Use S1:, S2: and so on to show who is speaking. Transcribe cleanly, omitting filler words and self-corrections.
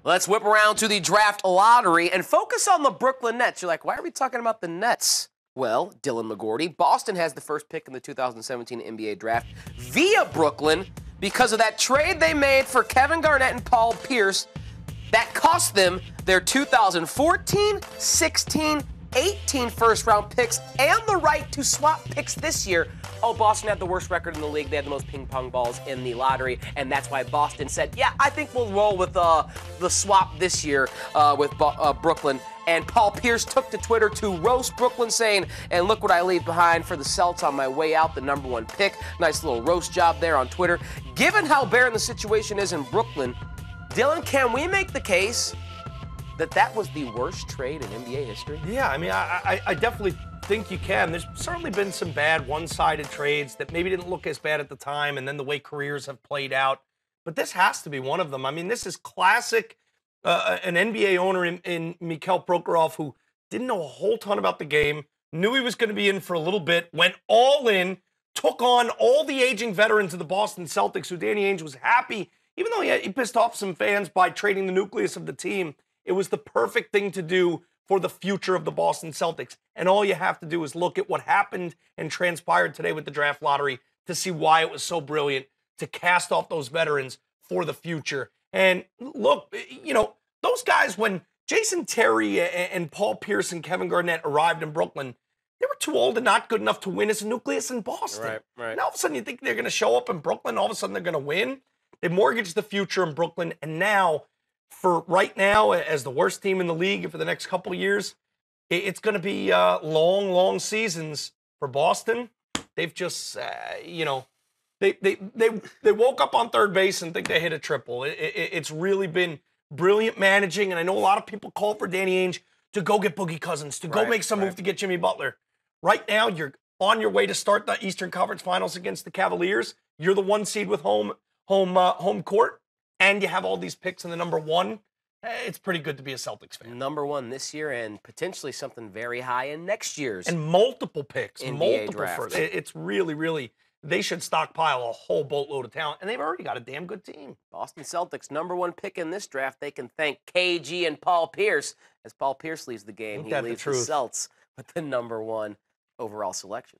S1: Let's whip around to the draft lottery and focus on the Brooklyn Nets. You're like, why are we talking about the Nets? Well, Dylan McGorty, Boston has the first pick in the 2017 NBA draft via Brooklyn because of that trade they made for Kevin Garnett and Paul Pierce that cost them their 2014, 16, 18 first-round picks and the right to swap picks this year. Oh, Boston had the worst record in the league. They had the most ping-pong balls in the lottery, and that's why Boston said, yeah, I think we'll roll with the swap this year with Brooklyn. And Paul Pierce took to Twitter to roast Brooklyn, saying, and look what I leave behind for the Celtics on my way out, the number one pick. Nice little roast job there on Twitter. Given how barren the situation is in Brooklyn, Dylan, can we make the case that was the worst trade in NBA history?
S2: Yeah, I mean, I definitely think you can. There's certainly been some bad one-sided trades that maybe didn't look as bad at the time, and then the way careers have played out. But this has to be one of them. I mean, this is classic. An NBA owner in Mikhail Prokhorov who didn't know a whole ton about the game, knew he was going to be in for a little bit, went all in, took on all the aging veterans of the Boston Celtics, who Danny Ainge was happy, even though he pissed off some fans by trading the nucleus of the team. It was the perfect thing to do for the future of the Boston Celtics. And all you have to do is look at what happened and transpired today with the draft lottery to see why it was so brilliant to cast off those veterans for the future. And look, you know, those guys, when Jason Terry and Paul Pierce and Kevin Garnett arrived in Brooklyn, they were too old and not good enough to win as a nucleus in Boston.
S1: Right.
S2: And all of a sudden you think they're going to show up in Brooklyn, all of a sudden they're going to win. They mortgaged the future in Brooklyn, and now, for right now, as the worst team in the league for the next couple of years, it's going to be long seasons for Boston. They've just, they woke up on third base and think they hit a triple. It's really been brilliant managing, and I know a lot of people call for Danny Ainge to go get Boogie Cousins, to go make some move to get Jimmy Butler. Right now, you're on your way to start the Eastern Conference Finals against the Cavaliers. You're the one seed with home court, and you have all these picks in the number one. It's pretty good to be a Celtics fan.
S1: Number one this year and potentially something very high in next year's.
S2: And multiple picks,
S1: NBA
S2: multiple
S1: draft.
S2: first. It's really, they should stockpile a whole boatload of talent, and they've already got a damn good team.
S1: Boston Celtics, number one pick in this draft. They can thank KG and Paul Pierce. As Paul Pierce leaves the game, he leaves the Celtics with the number one overall selection.